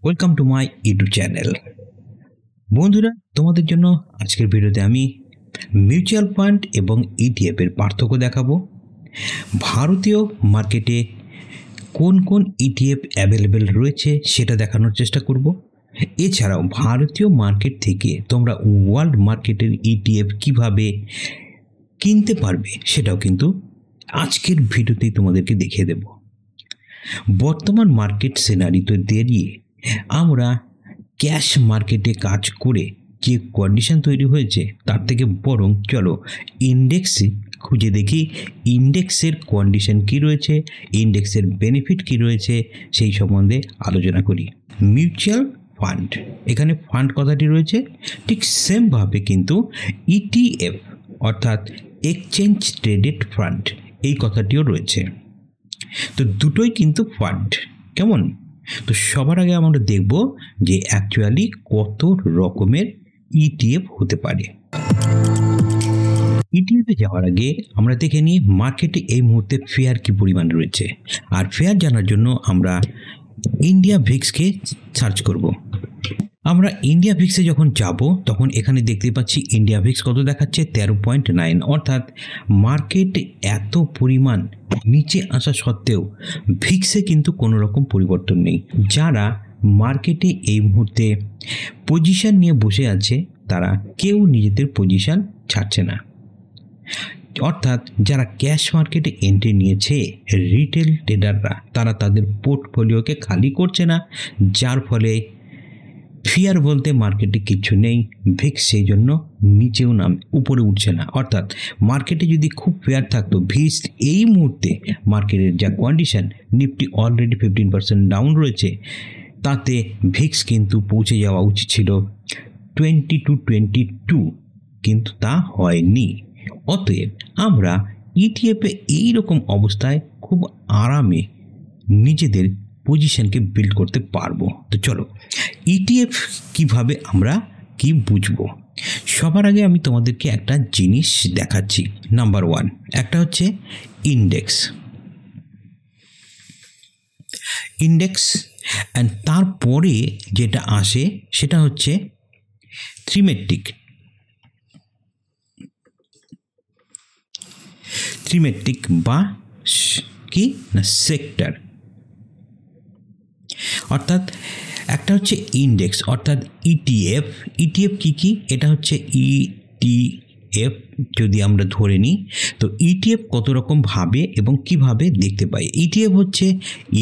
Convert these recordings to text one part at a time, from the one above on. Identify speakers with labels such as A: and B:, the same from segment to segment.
A: Welcome to my YouTube channel. বন্ধুরা, তোমাদের জন্য আজকের ভিডিওতে আমি মিউচুয়াল ফান্ড এবং ইটিএফ এর পার্থক্য দেখাবো। ভারতীয় মার্কেটে কোন কোন ইটিএফ অ্যাভেলেবেল রয়েছে সেটা দেখানোর চেষ্টা করব। এছাড়াও ভারতীয় মার্কেট থেকে তোমরা ওয়ার্ল্ড মার্কেটের ইটিএফ কিভাবে কিনতে পারবে সেটাও কিন্তু আজকের ভিডিওতেই তোমাদেরকে দেখিয়ে দেব। বর্তমান মার্কেট সিনারিতে দাঁড়িয়ে আমরা ক্যাশ মার্কেটে কাজ করে যে কন্ডিশন তৈরি হয়েছে তার থেকে বরং চলো ইন্ডেক্সে খুঁজে দেখি ইন্ডেক্সের কন্ডিশন কি রয়েছে, ইন্ডেক্সের বেনিফিট কি রয়েছে সেই সম্বন্ধে আলোচনা করি। মিউচুয়াল ফান্ড, এখানে ফান্ড কথাটি রয়েছে, ঠিক সেমভাবে কিন্তু ইটিএফ অর্থাৎ এক্সচেঞ্জ ট্রেডেড ফান্ড এই কথাটিও রয়েছে। তো দুটোই কিন্তু ফান্ড, কেমন? তো সবার আগে আমরা দেখব যে অ্যাকচুয়ালি কত রকমের ইটিএফ হতে পারে। ইটিএফে যাওয়ার আগে আমরা দেখে নিই মার্কেটে এই মুহূর্তে ফেয়ার কি পরিমাণ রয়েছে। আর ফেয়ার জানার জন্য আমরা ইন্ডিয়া ভিক্সকে সার্চ করব। আমরা ইন্ডিয়া ভিক্সে যখন যাব তখন এখানে দেখতে পাচ্ছি ইন্ডিয়া ভিক্স কত দেখাচ্ছে 13.9, অর্থাৎ মার্কেট এত পরিমাণ নিচে আসা সত্ত্বেও ভিক্সে কিন্তু কোনো রকম পরিবর্তন নেই। যারা মার্কেটে এই মুহূর্তে পজিশন নিয়ে বসে আছে তারা কেউ নিজেদের পজিশন ছাড়ছে না, অর্থাৎ যারা ক্যাশ মার্কেটে এন্ট্রি নিয়েছে রিটেল ট্রেডাররা তারা তাদের পোর্টফোলিওকে খালি করছে না, যার ফলে ফিয়ার বলতে মার্কেটে কিছু নেই। ভিক্স সেই জন্য নিচেও উপরে উঠছে না, অর্থাৎ মার্কেটে যদি খুব ফেয়ার থাকতো ভিক্স এই মুহূর্তে মার্কেটের যা কন্ডিশন, নিফটি অলরেডি 15% ডাউন রয়েছে, তাতে ভিক্স কিন্তু পৌঁছে যাওয়া উচিত ছিল 20 to 22, কিন্তু তা হয়নি। অতএব আমরা ইটিএফে এইরকম অবস্থায় খুব আরামে নিজেদের পজিশনকে বিল্ড করতে পারবো। তো চলো ইটিএফ কিভাবে আমরা কি বুঝবো। সবার আগে আমি তোমাদেরকে একটা জিনিস দেখাচ্ছি। নাম্বার 1, একটা হচ্ছে ইন্ডেক্স অ্যান্ড তারপরে যেটা আসে সেটা হচ্ছে থ্রিমেট্রিক বা কি না সেক্টর। অর্থাৎ একটা হচ্ছে ইন্ডেক্স অর্থাৎ ইটিএফ কি এটা হচ্ছে ইটিএফ যদি আমরা ধরে নিই, তো ইটিএফ কত রকম ভাবে এবং কিভাবে দেখতে পাই। ইটিএফ হচ্ছে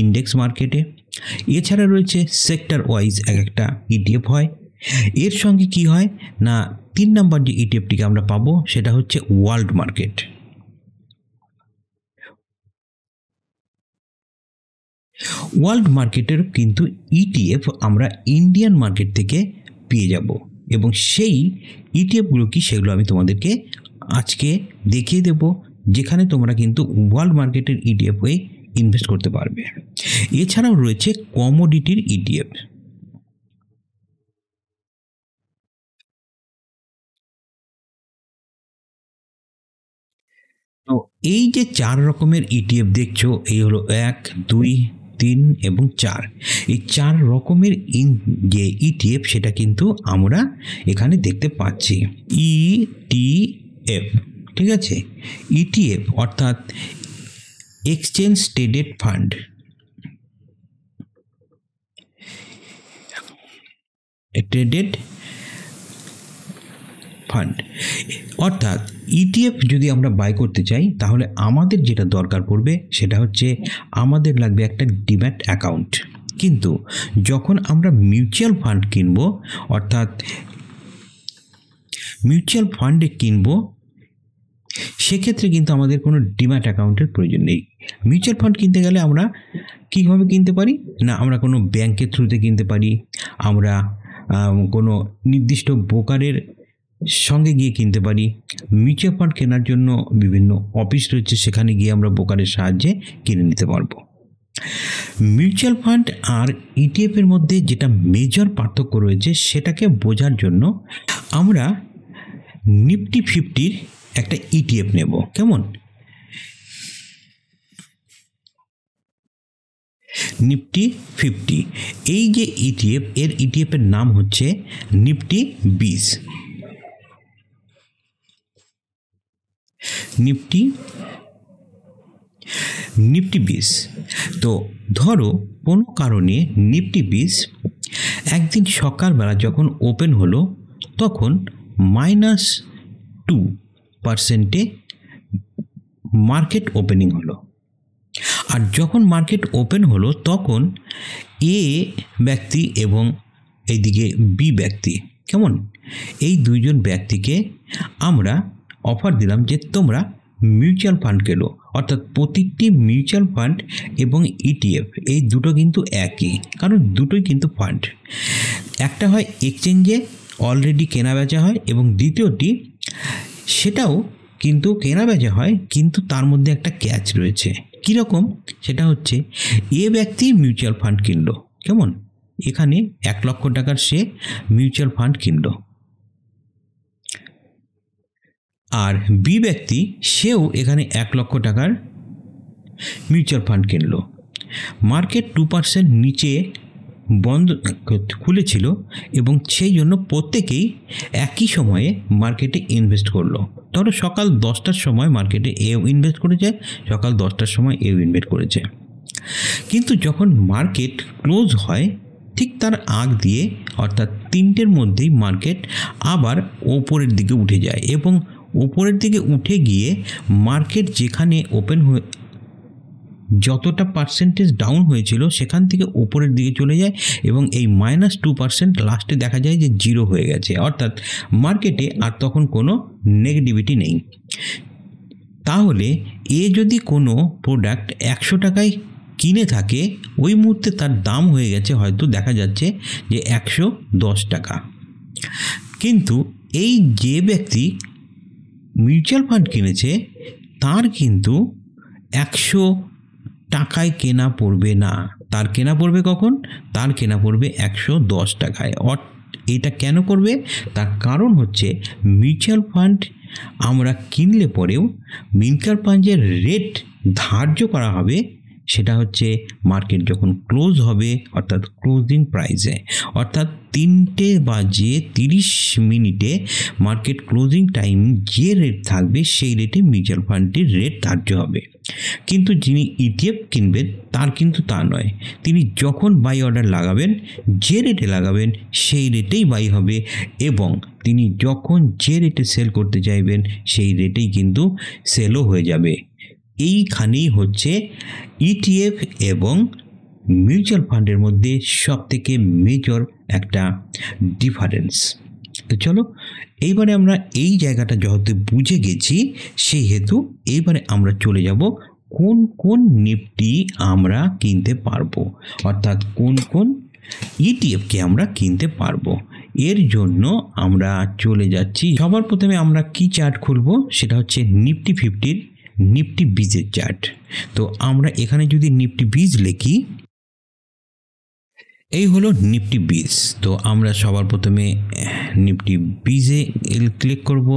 A: ইন্ডেক্স মার্কেটে, এছাড়া রয়েছে সেক্টর ওয়াইজ এক একটা ইটিএফ হয়। এর সঙ্গে কি হয় না 3 নম্বর যে ইটিএফটিকে আমরা পাবো সেটা হচ্ছে ওয়ার্ল্ড মার্কেট। ওয়ার্ল্ড মার্কেটের কিন্তু ইটিএফ আমরা ইন্ডিয়ান মার্কেট থেকে পেয়ে যাব, এবং সেই ইটিএফগুলো কি সেগুলো আমি তোমাদেরকে আজকে দেখিয়ে দেব, যেখানে তোমরা কিন্তু ওয়ার্ল্ড মার্কেটের ইটিএফে ইনভেস্ট করতে পারবে। এছাড়াও রয়েছে কমোডিটির ইটিএফ। তো এই যে 4 রকমের ইটিএফ দেখছো, এই হলো 1, 2, 3 এবং 4। এই 4 রকমের যে ইটিএফ সেটা কিন্তু আমরা এখানে দেখতে পাচ্ছি। ইটিএফ, ঠিক আছে, ইটিএফ অর্থাৎ এক্সচেঞ্জ ট্রেডেড ফান্ড। অর্থাৎ ইটিএফ যদি আমরা বাই করতে চাই তাহলে আমাদের যেটা দরকার পড়বে সেটা হচ্ছে আমাদের লাগবে একটা ডিম্যাট অ্যাকাউন্ট। কিন্তু যখন আমরা মিউচুয়াল ফান্ড কিনবো, অর্থাৎ মিউচুয়াল ফান্ডে কিনবো, সেক্ষেত্রে কিন্তু আমাদের কোনো ডিম্যাট অ্যাকাউন্টের প্রয়োজন নেই। মিউচুয়াল ফান্ড কিনতে গেলে আমরা কীভাবে কিনতে পারি না, আমরা কোনো ব্যাংকের থ্রুতে কিনতে পারি, আমরা কোনো নির্দিষ্ট ব্রোকারের সঙ্গে গিয়ে কিনতে পারি। মিউচুয়াল ফান্ড কেনার জন্য বিভিন্ন অফিস রয়েছে, সেখানে গিয়ে আমরা ব্রোকারের সাহায্যে কিনে নিতে পারবো। মিউচুয়াল ফান্ড আর ইটিএফের মধ্যে যেটা মেজর পার্থক্য রয়েছে সেটাকে বোঝার জন্য আমরা নিফটি 50-র একটা ইটিএফ নেব। কেমন? নিফটি 50। এই যে ইটিএফ, এর ইটিএফের নাম হচ্ছে নিফটি 20। নিফটি 20। তো ধরো কোনো কারণে নিফটি 20 একদিন সকালবেলা যখন ওপেন হলো তখন -2% মার্কেট ওপেনিং হলো। আর যখন মার্কেট ওপেন হলো তখন এ ব্যক্তি এবং এইদিকে বি ব্যক্তি, কেমন, এই দুইজন ব্যক্তিকে আমরা অফার দিলাম যে তোমরা মিউচুয়াল ফান্ড কেনো। অর্থাৎ প্রতিটি মিউচুয়াল ফান্ড এবং ইটিএফ এই দুটো কিন্তু একই, কারণ দুটোই কিন্তু ফান্ড। একটা হয় এক্সচেঞ্জে অলরেডি কেনা বেচা হয় এবং দ্বিতীয়টি সেটাও কিন্তু কেনা বেচা হয়, কিন্তু তার মধ্যে একটা ক্যাচ রয়েছে। কীরকম? সেটা হচ্ছে এ ব্যক্তি মিউচুয়াল ফান্ড কিনলো, কেমন, এখানে 1 লক্ষ টাকার সে মিউচুয়াল ফান্ড কিনলো, আর বি ব্যক্তি সেও এখানে 1 লক্ষ টাকার মিউচুয়াল ফান্ড কিনলো। মার্কেট 2% নিচে বন্ধ খুলেছিল এবং সেই জন্য প্রত্যেকেই একই সময়ে মার্কেটে ইনভেস্ট করলো। ধরো সকাল 10টার সময় মার্কেটে এও ইনভেস্ট করেছে, সকাল 10টার সময় এও ইনভেস্ট করেছে। কিন্তু যখন মার্কেট ক্লোজ হয় ঠিক তার আগ দিয়ে, অর্থাৎ 3টের মধ্যেই মার্কেট আবার ওপরের দিকে উঠে যায় এবং ওপরের দিকে উঠে গিয়ে মার্কেট যেখানে ওপেন হয়ে যতটা পার্সেন্টেজ ডাউন হয়েছিল সেখান থেকে উপরের দিকে চলে যায় এবং এই -2% লাস্টে দেখা যায় যে 0 হয়ে গেছে, অর্থাৎ মার্কেটে আর তখন কোনো নেগেটিভিটি নেই। তাহলে এ যদি কোনো প্রোডাক্ট 100 টাকায় কিনে থাকে, ওই মুহূর্তে তার দাম হয়ে গেছে হয়তো দেখা যাচ্ছে যে 110 টাকা। কিন্তু এই যে ব্যক্তি মিউচুয়াল ফান্ড কিনেছে তার কিন্তু 100 টাকায় কেনা পড়বে না, তার কেনা পড়বে কখন? তার কেনা পড়বে 110 টাকায়। এটা কেন করবে? তার কারণ হচ্ছে মিউচুয়াল ফান্ড আমরা কিনলে পরেও মিউচুয়াল ফান্ডের রেট ধার্য করা হবে, সেটা হচ্ছে মার্কেট যখন ক্লোজ হবে, অর্থাৎ ক্লোজিং প্রাইসে, অর্থাৎ 3:30 মার্কেট ক্লোজিং টাইম যে রেট থাকবে সেই রেটে মিউচুয়াল ফান্ডটির রেট ধার্য হবে। কিন্তু যিনি ইটিএফ কিনবেন তার কিন্তু তা নয়, তিনি যখন বাই অর্ডার লাগাবেন, যে রেটে লাগাবেন সেই রেটেই বাই হবে এবং তিনি যখন যে রেটে সেল করতে চাইবেন সেই রেটেই কিন্তু সেলও হয়ে যাবে। এইখানেই হচ্ছে ইটিএফ এবং মিউচুয়াল ফান্ডের মধ্যে সবথেকে মেজর একটা ডিফারেন্স। তো চলো এইবারে আমরা এই জায়গাটা যেহেতু বুঝে গেছি, সেই হেতু এইবারে আমরা চলে যাব কোন কোন নিফটি আমরা কিনতে পারবো, অর্থাৎ কোন কোন ইটিএফকে আমরা কিনতে পারবো। এর জন্য আমরা চলে যাচ্ছি, সবার প্রথমে আমরা কি চার্ট খুলবো, সেটা হচ্ছে নিফটি 50-র নিফটি 20-এর চার্ট। তো আমরা এখানে যদি নিফটি 20 লিখি, এই হলো নিফটি 20। তো আমরা সবার প্রথমে নিফটি 20-এ ক্লিক করব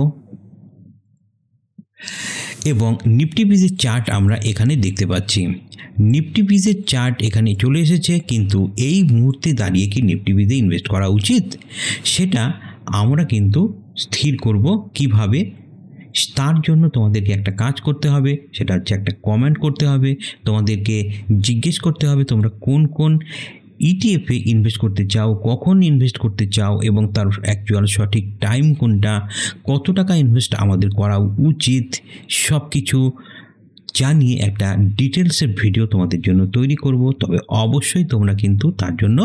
A: এবং নিফটি 20-এর চার্ট আমরা এখানে দেখতে পাচ্ছি। নিফটি 20-এর চার্ট এখানে চলে এসেছে, কিন্তু এই মুহূর্তে দাঁড়িয়ে কি নিফটি 20-এ ইনভেস্ট করা উচিত সেটা আমরা কিন্তু স্থির করব কিভাবে। তার জন্য তোমাদেরকে একটা কাজ করতে হবে, সেটা হচ্ছে একটা কমেন্ট করতে হবে, তোমাদেরকে জিজ্ঞেস করতে হবে তোমরা কোন কোন ইটিএফে ইনভেস্ট করতে চাও, কখন ইনভেস্ট করতে চাও এবং তার অ্যাকচুয়াল সঠিক টাইম কোনটা, কত টাকা ইনভেস্ট আমাদের করা উচিত, সব কিছু জানিয়ে একটা ডিটেলসের ভিডিও তোমাদের জন্য তৈরি করব। তবে অবশ্যই তোমরা কিন্তু তার জন্য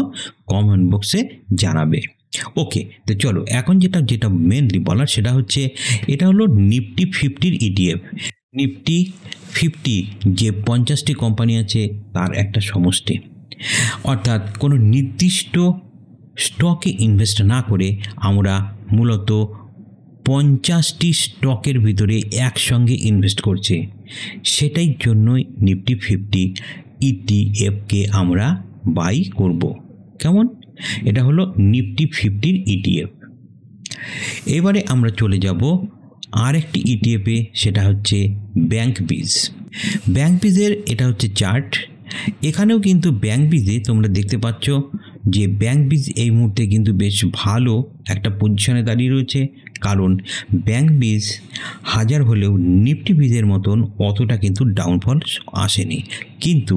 A: কমেন্ট বক্সে জানাবে। ওকে, তো চলো এখন যেটা মেনলি বলার সেটা হচ্ছে এটা হলো নিফটি 50-র ইটিএফ। নিফটি 50 যে 50টি কোম্পানি আছে তার একটা সমষ্টি, অর্থাৎ কোনো নির্দিষ্ট স্টকে ইনভেস্ট না করে আমরা মূলত 50টি স্টকের ভিতরে একসঙ্গে ইনভেস্ট করছি। সেটাই জন্যই নিফটি 50 ইটিএফকে আমরা বাই করব। কেমন? এটা হলো নিফটি 50-র ইটিএফ। এবারে আমরা চলে যাব আরেকটি ইটিএফে, সেটা হচ্ছে ব্যাংক বিজ। ব্যাংক বিজের এটা হচ্ছে চার্ট। এখানেও কিন্তু ব্যাংক বিজে তোমরা দেখতে পাচ্ছ যে ব্যাংক বিজ এই মুহূর্তে কিন্তু বেশ ভালো একটা পজিশনে দাঁড়িয়ে রয়েছে, কারণ ব্যাংক বিজ হাজার হলেও নিফটি বিজের মতন অতটা কিন্তু ডাউনফল আসেনি। কিন্তু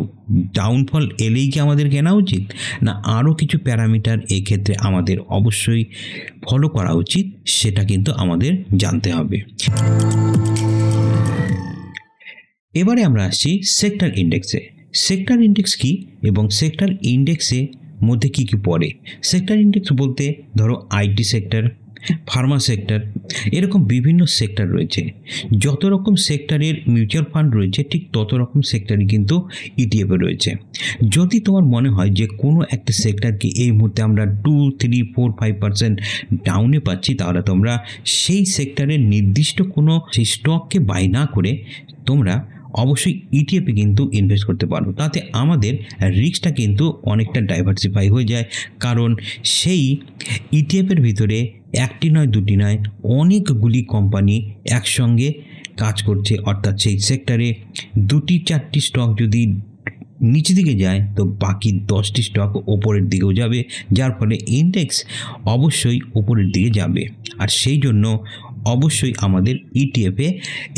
A: ডাউনফল এলেই কি আমাদের কেনা উচিত, না আরও কিছু প্যারামিটার এক্ষেত্রে আমাদের অবশ্যই ফলো করা উচিত, সেটা কিন্তু আমাদের জানতে হবে। এবারে আমরা আসছি সেক্টর ইন্ডেক্সে। সেক্টর ইন্ডেক্স কি এবং সেক্টর ইন্ডেক্সে মধ্যে কি কি পড়ে? সেক্টর ইন্ডেক্স বলতে ধরো আইটি সেক্টর, ফার্মা সেক্টর, এরকম বিভিন্ন সেক্টর রয়েছে। যত রকম সেক্টরের মিউচুয়াল ফান্ড রয়েছে ঠিক তত রকম সেক্টরই কিন্তু ইটিএফে রয়েছে। যদি তোমার মনে হয় যে কোনো একটা সেক্টরকে এই মুহূর্তে আমরা 2, 3, 4, 5% ডাউনে পাচ্ছি, তাহলে তোমরা সেই সেক্টরের নির্দিষ্ট কোনো সেই স্টককে বাই না করে তোমরা অবশ্যই ইটিএফে কিন্তু ইনভেস্ট করতে পারো। তাতে আমাদের রিস্কটা কিন্তু অনেকটা ডাইভার্সিফাই হয়ে যায়, কারণ সেই ইটিএফের ভিতরে একটি নয় দুটি নয় অনেকগুলি কোম্পানি একসঙ্গে কাজ করছে। অর্থাৎ সেই সেক্টরে 2-4টি স্টক যদি নিচের দিকে যায় তো বাকি 10টি স্টক ওপরের দিকেও যাবে, যার ফলে ইন্ডেক্স অবশ্যই ওপরের দিকে যাবে। আর সেই জন্য অবশ্যই আমাদের ইটিএফে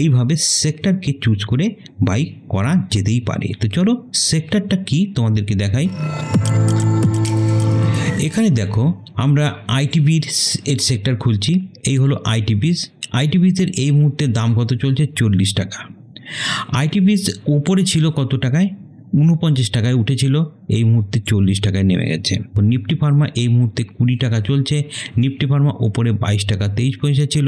A: এইভাবে সেক্টরকে চুজ করে বাই করা যেতেই পারে। তো চলো সেক্টরটা কি তোমাদেরকে দেখাই। এখানে দেখো আমরা আইটিবির এর সেক্টর খুলছি। এই হলো আইটিবিস। আইটিবিসের এই মুহূর্তে দাম কত চলছে? 40 টাকা। আইটিবিস উপরে ছিল কত টাকায়? 49 টাকায় উঠেছিল, এই মুহূর্তে 40 টাকায় নেমে গেছে। নিফটি ফার্মা এই মুহূর্তে 20 টাকা চলছে। নিফটি ফার্মা ওপরে 22 টাকা 23 পয়সা ছিল,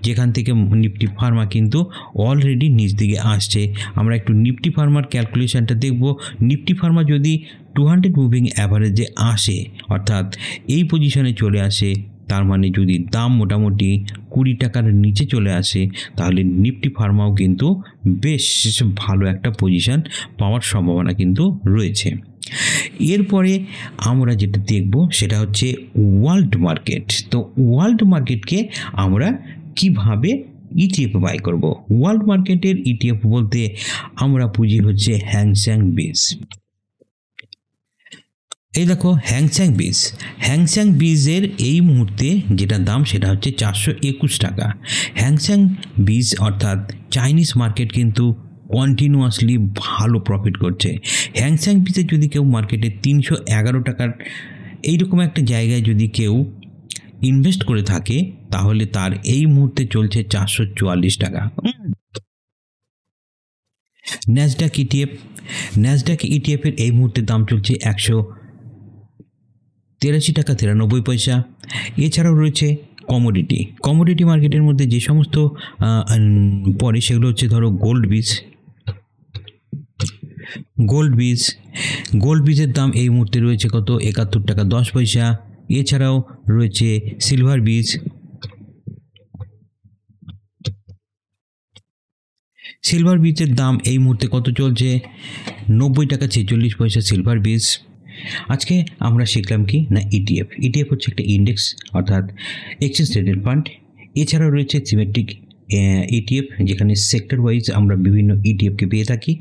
A: যেখান থেকে নিফটি ফার্মা কিন্তু অলরেডি নিচ দিকে আসছে। আমরা একটু নিফটি ফার্মার ক্যালকুলেশনটা দেখব। নিফটি ফার্মা যদি 200 মুভিং অ্যাভারেজে আসে, অর্থাৎ এই পজিশনে চলে আসে, তার মানে যদি দাম মোটামুটি 20 টাকার নিচে চলে আসে, তাহলে নিফটি ফার্মাও কিন্তু বেশ ভালো একটা পজিশন পাওয়ার সম্ভাবনা কিন্তু রয়েছে। এরপরে আমরা যেটা দেখব সেটা হচ্ছে ওয়ার্ল্ড মার্কেট। তো ওয়ার্ল্ড মার্কেটকে আমরা কিভাবে ইটিএফ বাই করব? ওয়ার্ল্ড মার্কেটের ইটিএফ বলতে আমরা বুঝি হচ্ছে হ্যাংসেং বিজ। এই দেখো হ্যাংসেং বিজ। হ্যাংসেং বিজের এই মুহূর্তে যেটা দাম সেটা হচ্ছে 421 টাকা। হ্যাংসেং বিজ অর্থাৎ চাইনিজ মার্কেট কিন্তু কন্টিনিউয়াসলি ভালো প্রফিট করছে। হ্যাংসেং বিজে যদি কেউ মার্কেটে 311 টাকার এইরকম একটা জায়গায় যদি কেউ ইনভেস্ট করে থাকে, তাহলে তার এই মুহূর্তে চলছে 444 টাকা। ন্যাসডাক ইটিএফ। ন্যাসডাক ইটিএফের এই মুহূর্তে দাম চলছে 183 টাকা 93 পয়সা। এছাড়াও রয়েছে কমোডিটি মার্কেটের মধ্যে যে সমস্ত পরে সেগুলো হচ্ছে ধরো গোল্ড বীজের দাম এই মুহূর্তে রয়েছে কত? 71 টাকা 10 পয়সা। এছাড়াও রয়েছে সিলভার বীজের দাম এই মুহূর্তে কত চলছে? 90 টাকা 46 পয়সা সিলভার বীজ। আজকে আমরা শিখলাম কি না ইটিএফ হচ্ছে একটা ইন্ডেক্স অর্থাৎ এক্সচেঞ্জ ট্রেডেড ফান্ড। এছাড়াও রয়েছে সিমেট্রিক ইটিএফ, যেখানে সেক্টর ওয়াইজ আমরা বিভিন্ন ইটিএফকে পেয়ে থাকি।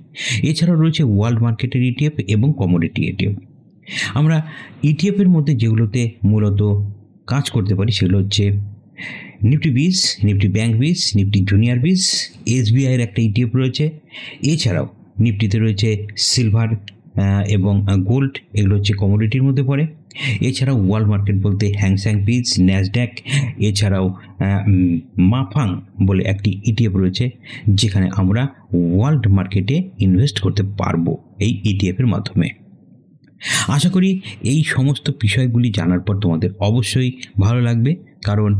A: এছাড়াও রয়েছে ওয়ার্ল্ড মার্কেটের ইটিএফ এবং কমোডিটি ইটিএফ। আমরা ইটিএফের মধ্যে যেগুলোতে মূলত কাজ করতে পারি সেগুলো হচ্ছে নিফটি বীজ, নিফটি ব্যাংক বীজ, নিফটি জুনিয়র বীজ, এসবিআইয়ের একটা ইটিএফ রয়েছে। এছাড়াও নিফটিতে রয়েছে সিলভার এবং গোল্ড, এগুলো হচ্ছে কমোডিটির মধ্যে পড়ে। এছাড়াও ওয়ার্ল্ড মার্কেট বলতে হ্যাংসেং বিজ, ন্যাসড্যাক, এছাড়াও মাফাং বলে একটি ইটিএফ রয়েছে, যেখানে আমরা ওয়ার্ল্ড মার্কেটে ইনভেস্ট করতে পারবো এই ইটিএফের মাধ্যমে। আশা করি এই সমস্ত বিষয়গুলি জানার পর তোমাদের অবশ্যই ভালো লাগবে, কারণ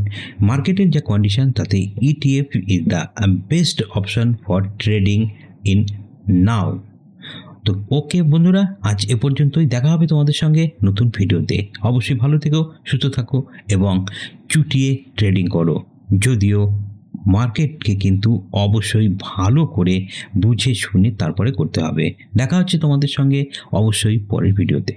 A: মার্কেটের যা কন্ডিশন তাতে ETF is the best option for trading in now. তো ওকে বন্ধুরা, আজ এ পর্যন্তই। দেখা হবে তোমাদের সঙ্গে নতুন ভিডিওতে। অবশ্যই ভালো থেকো, সুস্থ থাকো এবং চুটিয়ে ট্রেডিং করো। যদিও মার্কেটকে কিন্তু অবশ্যই ভালো করে বুঝে শুনে তারপরে করতে হবে। দেখা হচ্ছে তোমাদের সঙ্গে অবশ্যই পরের ভিডিওতে।